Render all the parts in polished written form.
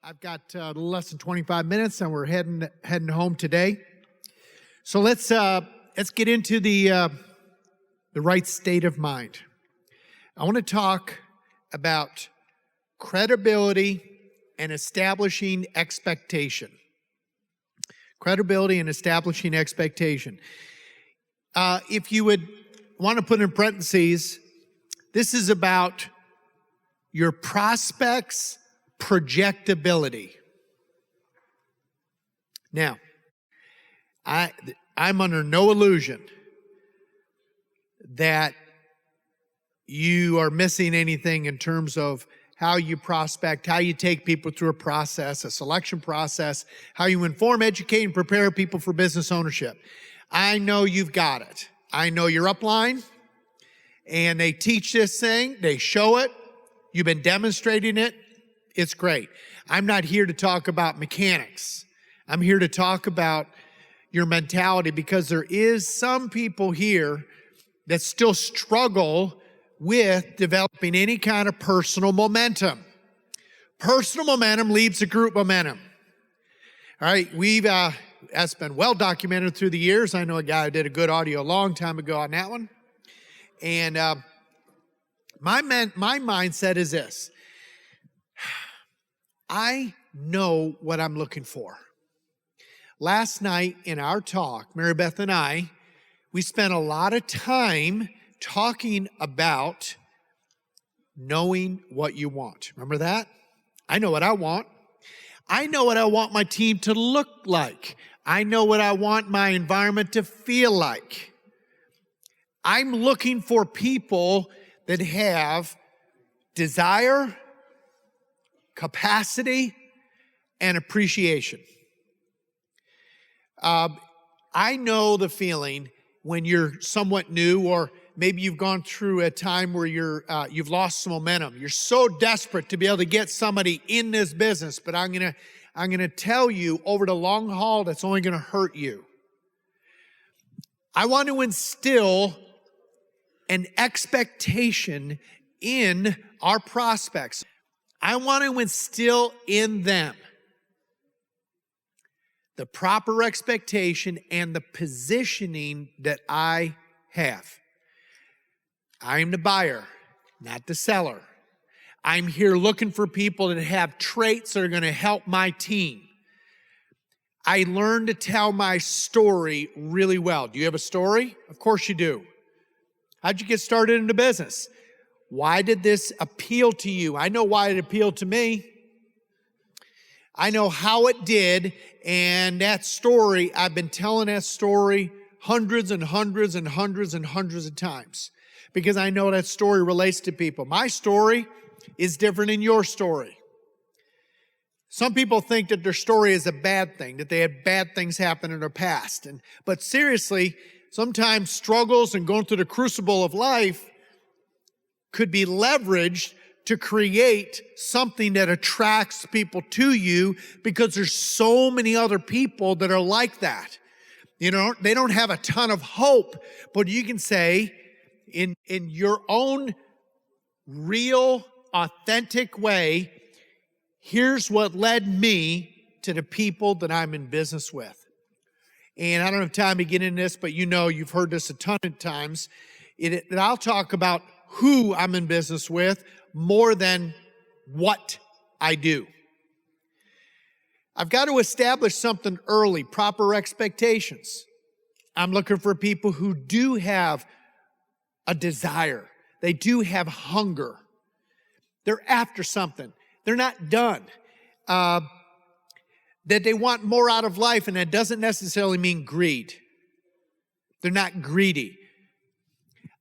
I've got a little less than 25 minutes, and we're heading home today. So let's get into the right state of mind. I want to talk about credibility and establishing expectation. Credibility and establishing expectation. If you would want to put in parentheses, this is about your prospects' projectability. Now, I'm under no illusion that you are missing anything in terms of how you prospect, how you take people through a process, a selection process, how you inform, educate, and prepare people for business ownership. I know you've got it. I know your upline, and they teach this thing, they show it, you've been demonstrating it, it's great. I'm not here to talk about mechanics. I'm here to talk about your mentality, because there is some people here that still struggle with developing any kind of personal momentum. Personal momentum leads to group momentum. All right, that's been well documented through the years. I know a guy who did a good audio a long time ago on that one. And my mindset is this. I know what I'm looking for. Last night in our talk, Mary Beth and I, we spent a lot of time talking about knowing what you want. Remember that? I know what I want. I know what I want my team to look like. I know what I want my environment to feel like. I'm looking for people that have desire, capacity, and appreciation. I know the feeling when you're somewhat new, or maybe you've gone through a time where you've lost some momentum. You're so desperate to be able to get somebody in this business, but I'm gonna tell you, over the long haul, that's only gonna hurt you. I want to instill an expectation in our prospects. I want to instill in them the proper expectation and the positioning that I have. I'm the buyer, not the seller. I'm here looking for people that have traits that are going to help my team. I learned to tell my story really well. Do you have a story? Of course you do. How'd you get started in the business? Why did this appeal to you? I know why it appealed to me. I know how it did, and that story, I've been telling that story hundreds and hundreds and hundreds and hundreds of times, because I know that story relates to people. My story is different than your story. Some people think that their story is a bad thing, that they had bad things happen in their past. But seriously, sometimes struggles and going through the crucible of life could be leveraged to create something that attracts people to you, because there's so many other people that are like that. You know, they don't have a ton of hope, but you can say in your own real, authentic way, here's what led me to the people that I'm in business with. And I don't have time to get into this, but you know, you've heard this a ton of times. That I'll talk about who I'm in business with more than what I do. I've got to establish something early, proper expectations. I'm looking for people who do have a desire. They do have hunger. They're after something. They're not done. That they want more out of life, and that doesn't necessarily mean greed. They're not greedy.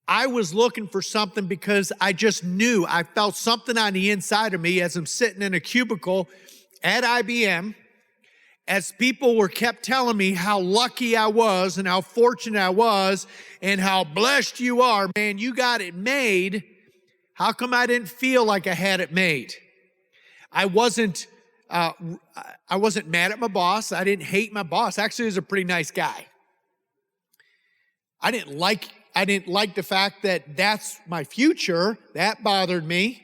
I was looking for something because I just knew, I felt something on the inside of me as I'm sitting in a cubicle at IBM, as people kept telling me how lucky I was and how fortunate I was and how blessed you are. Man, you got it made. How come I didn't feel like I had it made? I wasn't mad at my boss. I didn't hate my boss. Actually, he was a pretty nice guy. I didn't like the fact that that's my future. That bothered me.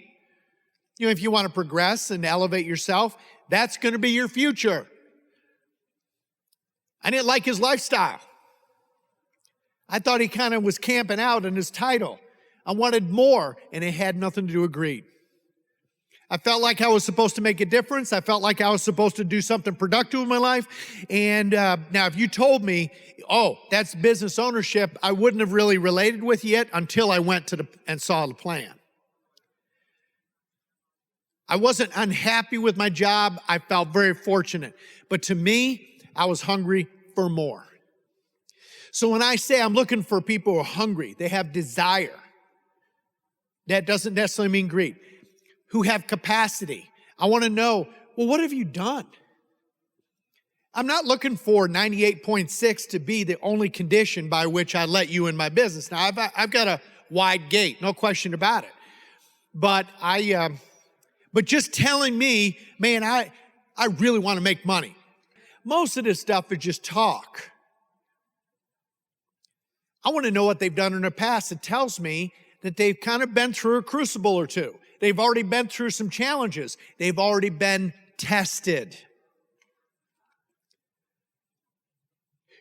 You know, if you want to progress and elevate yourself, That's going to be your future. I didn't like his lifestyle. I thought he kind of was camping out in his title. I wanted more, and it had nothing to do with greed. I felt like I was supposed to make a difference. I felt like I was supposed to do something productive with my life. And now if you told me, oh, that's business ownership, I wouldn't have really related with you yet until I went and saw the plan. I wasn't unhappy with my job. I felt very fortunate. But to me, I was hungry for more. So when I say I'm looking for people who are hungry, they have desire. That doesn't necessarily mean greed. Who have capacity. I want to know, well, what have you done? I'm not looking for 98.6 to be the only condition by which I let you in my business. Now, I've got a wide gate, no question about it. But but just telling me, man, I really want to make money. Most of this stuff is just talk. I want to know what they've done in the past. It tells me that they've kind of been through a crucible or two. They've already been through some challenges. They've already been tested.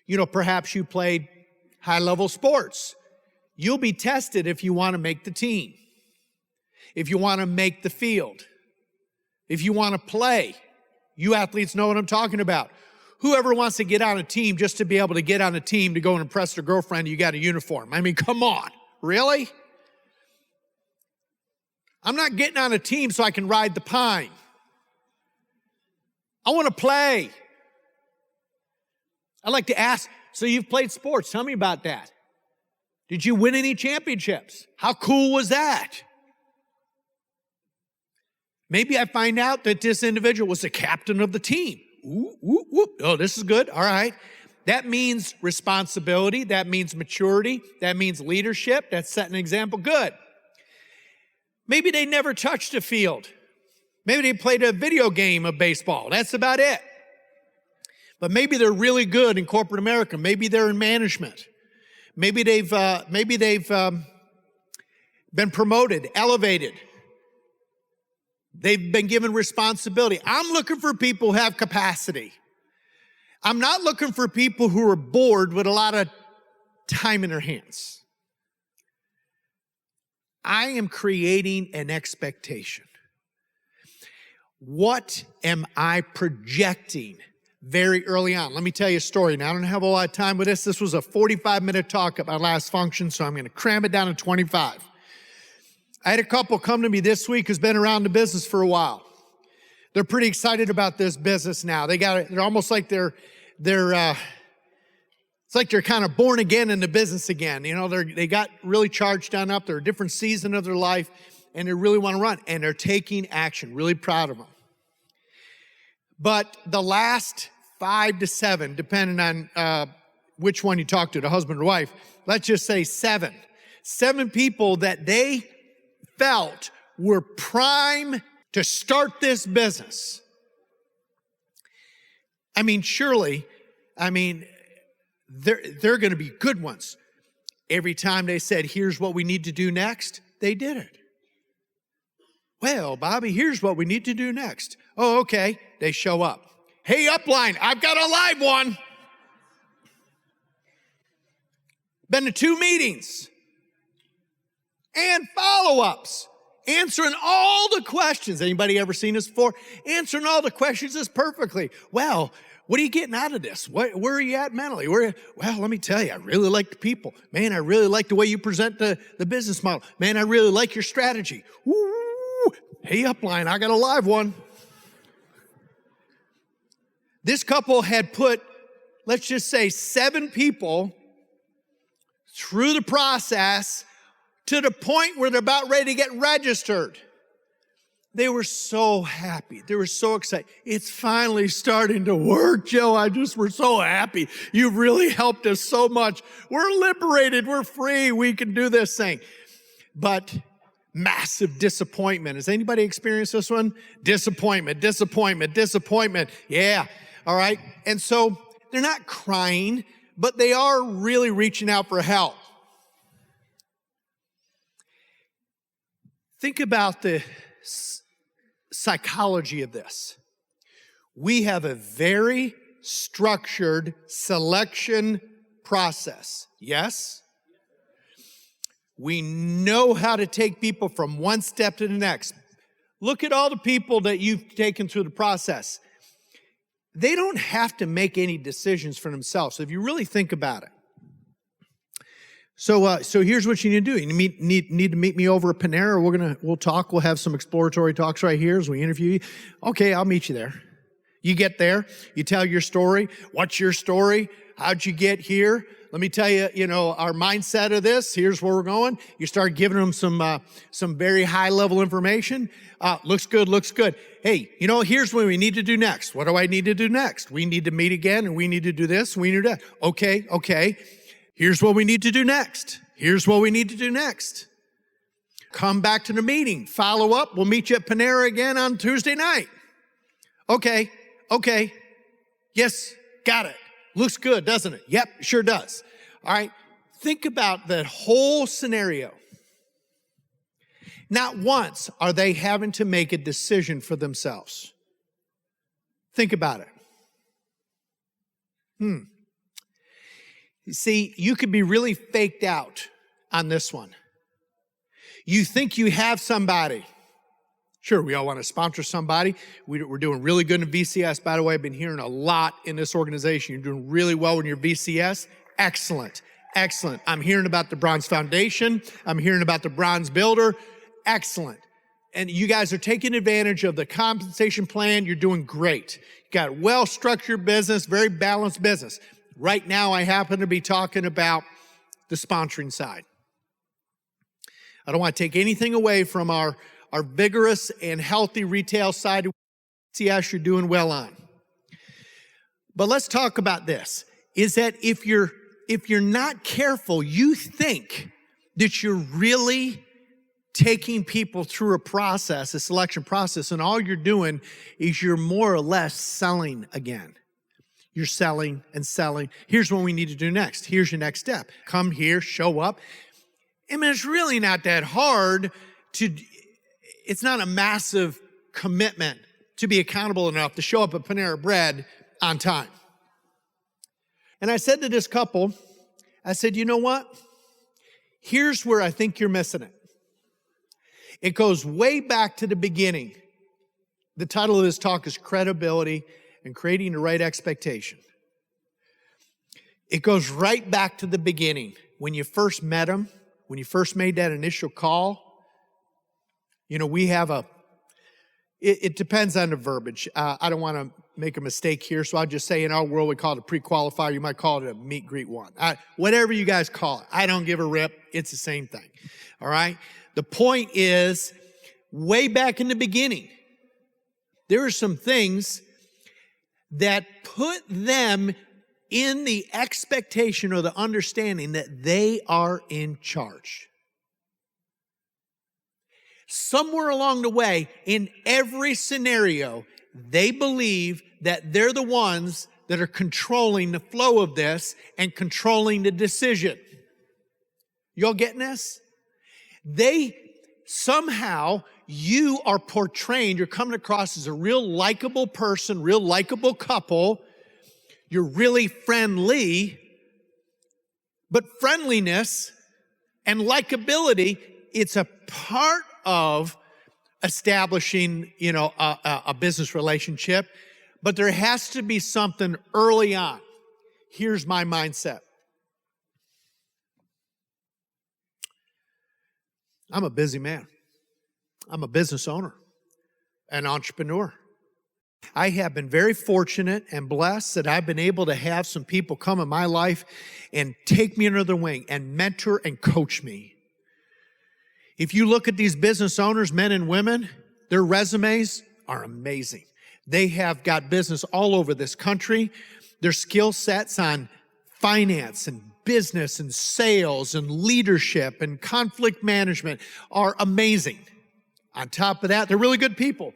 You know, perhaps you played high-level sports. You'll be tested if you want to make the team, if you want to make the field, if you want to play. You athletes know what I'm talking about. Whoever wants to get on a team just to be able to get on a team to go and impress their girlfriend, you got a uniform. I mean, come on. Really? I'm not getting on a team so I can ride the pine. I want to play. I'd like to ask, so you've played sports. Tell me about that. Did you win any championships? How cool was that? Maybe I find out that this individual was the captain of the team. Ooh, ooh, ooh. Oh, this is good. All right. That means responsibility. That means maturity. That means leadership. That's setting an example. Good. Maybe they never touched a field. Maybe they played a video game of baseball. That's about it. But maybe they're really good in corporate America. Maybe they're in management. Maybe they've been promoted, elevated. They've been given responsibility. I'm looking for people who have capacity. I'm not looking for people who are bored with a lot of time in their hands. I am creating an expectation. What am I projecting very early on? Let me tell you a story. Now, I don't have a lot of time with this. This was a 45-minute talk at my last function, so I'm going to cram it down to 25. I had a couple come to me this week who's been around the business for a while. They're pretty excited about this business now. They're almost like it's like they're kind of born again in the business again. You know, they got really charged on up. They're a different season of their life, and they really want to run, and they're taking action. Really proud of them. But the last 5 to 7, depending on which one you talk to, the husband or wife, let's just say 7 people that they felt were prime to start this business. I mean, surely, they're going to be good ones. Every time they said, here's what we need to do next, they did it. Well, Bobby, here's what we need to do next. Oh, okay. They show up. Hey, upline, I've got a live one. Been to 2 meetings and follow-ups, answering all the questions. Anybody ever seen this before? Answering all the questions is perfectly. Well, what are you getting out of this? Where are you at mentally? Well, let me tell you, I really like the people. Man, I really like the way you present the business model. Man, I really like your strategy. Woo! Hey, upline, I got a live one. This couple had put, let's just say, 7 people through the process to the point where they're about ready to get registered. They were so happy. They were so excited. It's finally starting to work, Joe. We're so happy. You've really helped us so much. We're liberated. We're free. We can do this thing. But massive disappointment. Has anybody experienced this one? Disappointment. Yeah. All right. And so they're not crying, but they are really reaching out for help. Think about the psychology of this. We have a very structured selection process. Yes? We know how to take people from one step to the next. Look at all the people that you've taken through the process. They don't have to make any decisions for themselves. So if you really think about it. So here's what you need to do. You need to meet me over at Panera. We'll talk. We'll have some exploratory talks right here as we interview you. Okay, I'll meet you there. You get there. You tell your story. What's your story? How'd you get here? Let me tell you, our mindset of this. Here's where we're going. You start giving them some very high level information. Looks good. Hey, here's what we need to do next. What do I need to do next? We need to meet again, and we need to do this. We need to do that. Okay. Here's what we need to do next. Here's what we need to do next. Come back to the meeting. Follow up. We'll meet you at Panera again on Tuesday night. Okay. Yes, got it. Looks good, doesn't it? Yep, sure does. All right. Think about that whole scenario. Not once are they having to make a decision for themselves. Think about it. You see, you could be really faked out on this one. You think you have somebody. Sure, we all want to sponsor somebody. We're doing really good in VCS. By the way, I've been hearing a lot in this organization. You're doing really well in your VCS. Excellent. I'm hearing about the Bronze Foundation. I'm hearing about the Bronze Builder. Excellent. And you guys are taking advantage of the compensation plan. You're doing great. You got a well-structured business, very balanced business. Right now, I happen to be talking about the sponsoring side. I don't want to take anything away from our vigorous and healthy retail side of VCS you're doing well on. But let's talk about this, is that if you're not careful, you think that you're really taking people through a selection process, and all you're doing is you're more or less selling again. You're selling and selling. Here's what we need to do next. Here's your next step. Come here, show up. I mean, it's really not that hard it's not a massive commitment to be accountable enough to show up at Panera Bread on time. And I said to this couple, I said, you know what? Here's where I think you're missing it. It goes way back to the beginning. The title of this talk is Credibility and Creating the Right Expectation. It goes right back to the beginning. When you first met them, when you first made that initial call, we have it depends on the verbiage. I don't want to make a mistake here, so I'll just say in our world we call it a pre-qualifier. You might call it a meet greet one. Whatever you guys call it. I don't give a rip. It's the same thing. All right? The point is, way back in the beginning, there are some things that put them in the expectation or the understanding that they are in charge. Somewhere along the way, in every scenario, they believe that they're the ones that are controlling the flow of this and controlling the decision. Y'all getting this? Somehow, you are portraying, you're coming across as a real likable person, real likable couple. You're really friendly, but friendliness and likability, it's a part of establishing, a business relationship, but there has to be something early on. Here's my mindset. I'm a busy man. I'm a business owner, an entrepreneur. I have been very fortunate and blessed that I've been able to have some people come in my life and take me under their wing and mentor and coach me. If you look at these business owners, men and women, their resumes are amazing. They have got business all over this country. Their skill sets on finance and business and sales and leadership and conflict management are amazing. On top of that, they're really good people.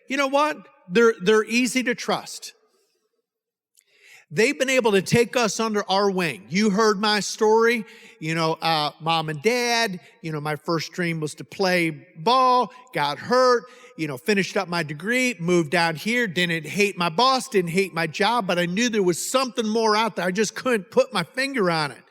You know what? They're easy to trust. They've been able to take us under our wing. You heard my story. Mom and dad, my first dream was to play ball, got hurt, finished up my degree, moved down here, didn't hate my boss, didn't hate my job, but I knew there was something more out there. I just couldn't put my finger on it.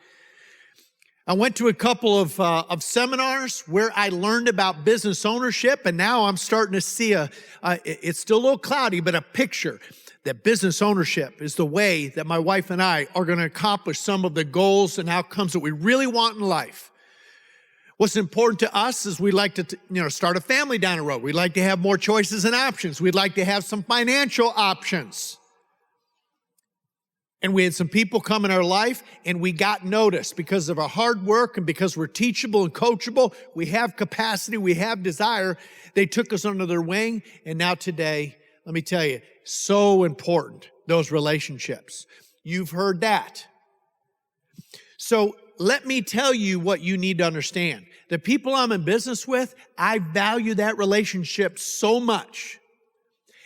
I went to a couple of seminars where I learned about business ownership, and now I'm starting to see it's still a little cloudy, but a picture that business ownership is the way that my wife and I are going to accomplish some of the goals and outcomes that we really want in life. What's important to us is we like to, start a family down the road. We'd like to have more choices and options. We'd like to have some financial options. And we had some people come in our life, and we got noticed because of our hard work and because we're teachable and coachable. We have capacity. We have desire. They took us under their wing. And now today, let me tell you, so important, those relationships. You've heard that. So let me tell you what you need to understand. The people I'm in business with, I value that relationship so much.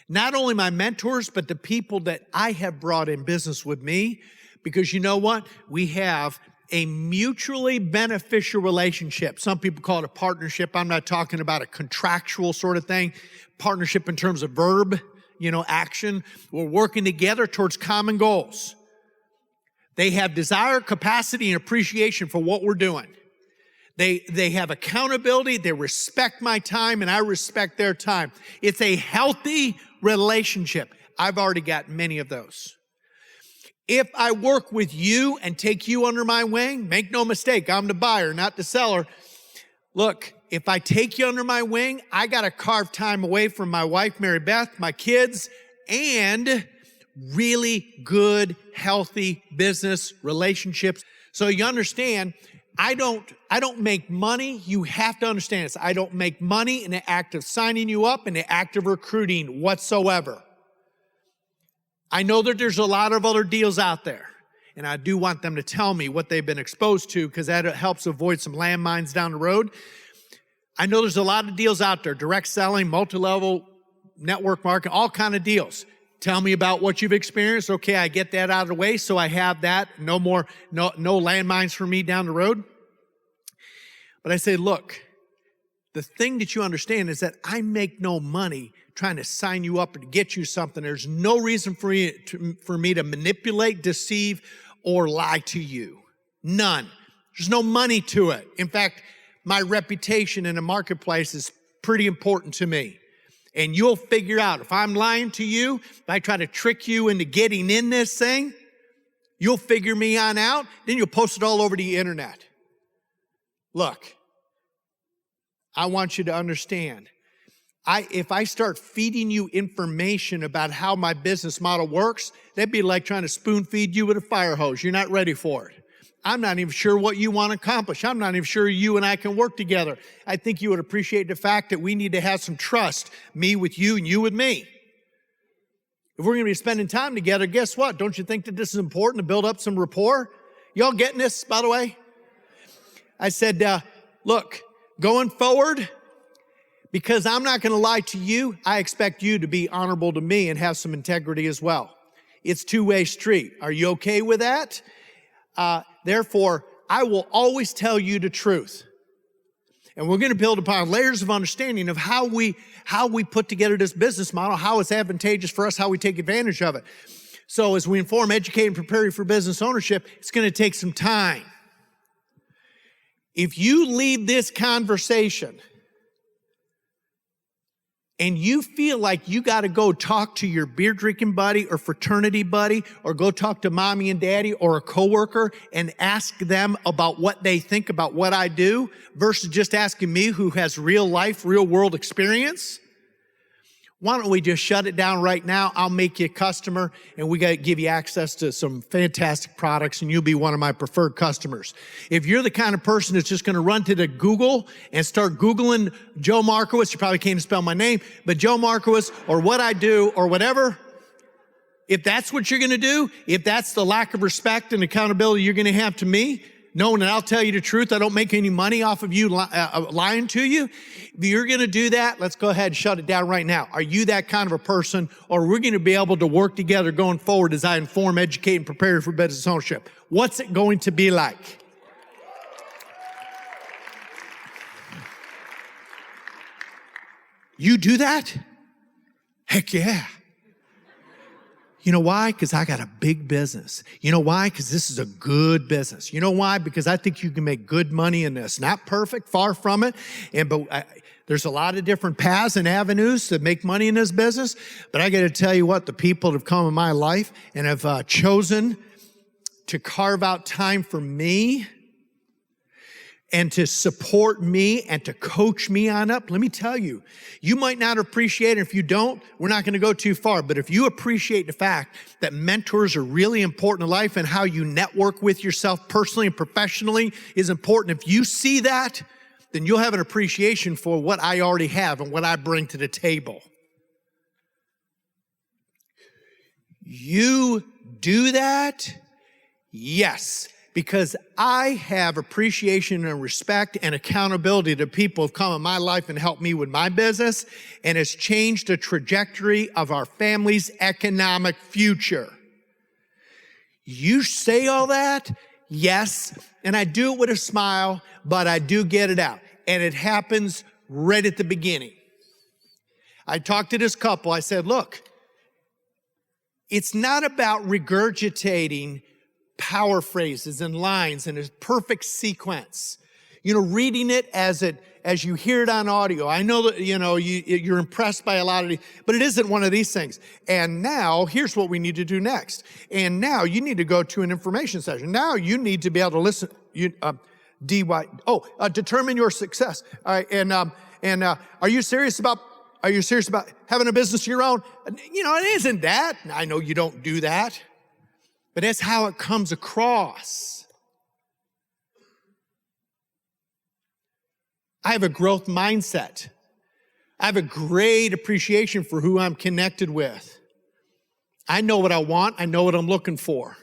Not only my mentors, but the people that I have brought in business with me, because you know what? We have a mutually beneficial relationship. Some people call it a partnership. I'm not talking about a contractual sort of thing. Partnership in terms of verb, action. We're working together towards common goals. They have desire, capacity, and appreciation for what we're doing. They have accountability. They respect my time, and I respect their time. It's a healthy relationship. I've already got many of those. If I work with you and take you under my wing, make no mistake, I'm the buyer, not the seller. Look, if I take you under my wing, I got to carve time away from my wife, Mary Beth, my kids, and really good, healthy business relationships. So you understand, I don't make money. You have to understand this. I don't make money in the act of signing you up, in the act of recruiting whatsoever. I know that there's a lot of other deals out there, and I do want them to tell me what they've been exposed to, because that helps avoid some landmines down the road. I know there's a lot of deals out there, direct selling, multi-level network marketing, all kind of deals. Tell me about what you've experienced. Okay, I get that out of the way, so I have that. No landmines for me down the road. But I say, look, the thing that you understand is that I make no money trying to sign you up or to get you something. There's no reason for me to manipulate, deceive, or lie to you. None. There's no money to it. In fact, my reputation in the marketplace is pretty important to me. And you'll figure out, if I'm lying to you, if I try to trick you into getting in this thing, you'll figure me on out, then you'll post it all over the internet. Look, I want you to understand, if I start feeding you information about how my business model works, that'd be like trying to spoon feed you with a fire hose. You're not ready for it. I'm not even sure what you want to accomplish. I'm not even sure you and I can work together. I think you would appreciate the fact that we need to have some trust, me with you and you with me. If we're going to be spending time together, guess what? Don't you think that this is important to build up some rapport? Y'all getting this, by the way? I said, look, going forward, because I'm not going to lie to you, I expect you to be honorable to me and have some integrity as well. It's a two-way street. Are you okay with that? Therefore, I will always tell you the truth. And we're going to build upon layers of understanding of how we put together this business model, how it's advantageous for us, how we take advantage of it. So as we inform, educate, and prepare you for business ownership, it's going to take some time. If you leave this conversation and you feel like you got to go talk to your beer drinking buddy or fraternity buddy, or go talk to mommy and daddy or a coworker and ask them about what they think about what I do versus just asking me, who has real life, real world experience, why don't we just shut it down right now? I'll make you a customer, and we got to give you access to some fantastic products, and you'll be one of my preferred customers. If you're the kind of person that's just going to run to the Google and start Googling Joe Markowitz, you probably can't even spell my name, but Joe Markowitz or what I do or whatever, if that's what you're going to do, if that's the lack of respect and accountability you're going to have to me, knowing that I'll tell you the truth, I don't make any money off of you lying to you. If you're going to do that, let's go ahead and shut it down right now. Are you that kind of a person, or we're going to be able to work together going forward as I inform, educate, and prepare you for business ownership? What's it going to be like? You do that? Heck yeah. You know why? Because I got a big business. You know why? Because this is a good business. You know why? Because I think you can make good money in this. Not perfect, far from it. There's a lot of different paths and avenues to make money in this business. But I got to tell you what, the people that have come in my life and have chosen to carve out time for me and to support me and to coach me on up, let me tell you, you might not appreciate it. If you don't, we're not going to go too far. But if you appreciate the fact that mentors are really important in life and how you network with yourself personally and professionally is important, if you see that, then you'll have an appreciation for what I already have and what I bring to the table. You do that? Yes. Because I have appreciation and respect and accountability to people who have come in my life and helped me with my business, and it's changed the trajectory of our family's economic future. You say all that? Yes, and I do it with a smile, but I do get it out, and it happens right at the beginning. I talked to this couple. I said, look, it's not about regurgitating power phrases and lines in a perfect sequence. You know, reading it as you hear it on audio. I know that, you're impressed by a lot of these, but it isn't one of these things. And now, here's what we need to do next. And now you need to go to an information session. Now you need to be able to listen. Determine your success. All right, and are you serious about having a business of your own? It isn't that. I know you don't do that. But that's how it comes across. I have a growth mindset. I have a great appreciation for who I'm connected with. I know what I want. I know what I'm looking for.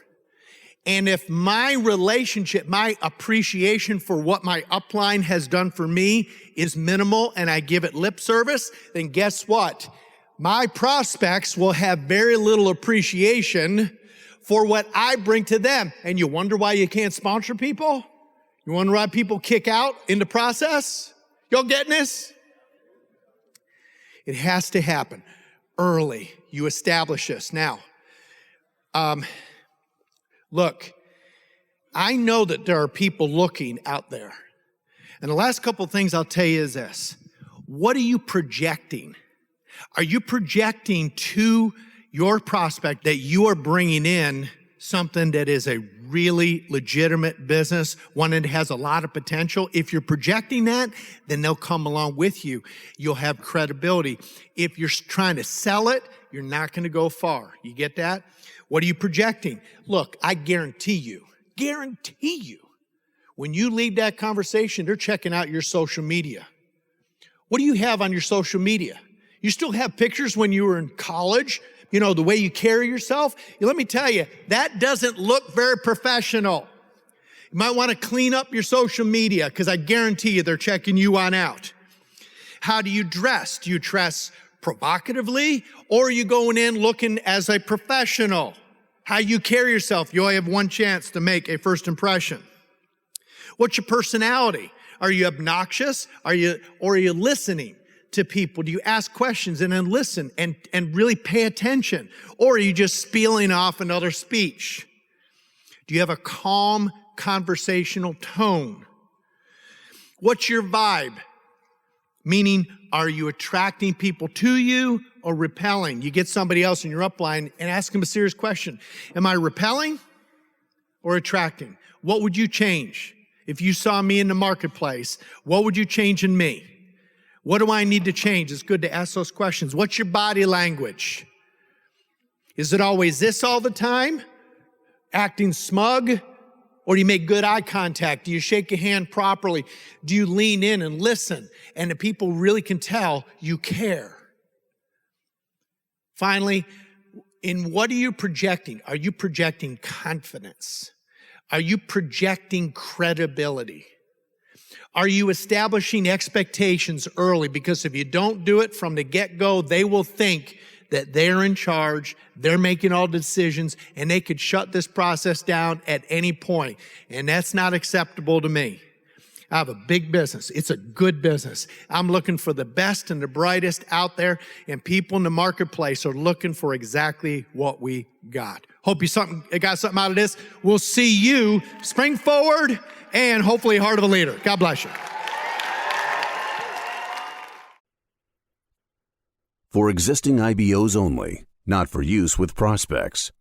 And if my relationship, my appreciation for what my upline has done for me is minimal and I give it lip service, then guess what? My prospects will have very little appreciation for what I bring to them. And you wonder why you can't sponsor people? You wonder why people kick out in the process? Y'all getting this? It has to happen early. You establish this. Now, look, I know that there are people looking out there. And the last couple of things I'll tell you is this. What are you projecting? Are you projecting to your prospect that you are bringing in something that is a really legitimate business, one that has a lot of potential? If you're projecting that, then they'll come along with you. You'll have credibility. If you're trying to sell it, you're not going to go far. You get that? What are you projecting? Look, I guarantee you, when you leave that conversation, they're checking out your social media. What do you have on your social media? You still have pictures when you were in college? The way you carry yourself? Let me tell you, that doesn't look very professional. You might want to clean up your social media because I guarantee you they're checking you on out. How do you dress? Do you dress provocatively or are you going in looking as a professional? How you carry yourself? You only have one chance to make a first impression. What's your personality? Are you obnoxious? Or are you listening to people? Do you ask questions and then listen and really pay attention? Or are you just spieling off another speech? Do you have a calm conversational tone? What's your vibe? Meaning, are you attracting people to you or repelling? You get somebody else in your upline and ask them a serious question. Am I repelling or attracting? What would you change? If you saw me in the marketplace, what would you change in me? What do I need to change? It's good to ask those questions. What's your body language? Is it always this all the time? Acting smug? Or do you make good eye contact? Do you shake your hand properly? Do you lean in and listen? And the people really can tell you care. Finally, in what are you projecting? Are you projecting confidence? Are you projecting credibility? Are you establishing expectations early? Because if you don't do it from the get-go, they will think that they're in charge, they're making all the decisions, and they could shut this process down at any point. And that's not acceptable to me. I have a big business. It's a good business. I'm looking for the best and the brightest out there, and people in the marketplace are looking for exactly what we got. Hope you got something out of this. We'll see you spring forward and hopefully heart of a leader. God bless you. For existing IBOs only, not for use with prospects.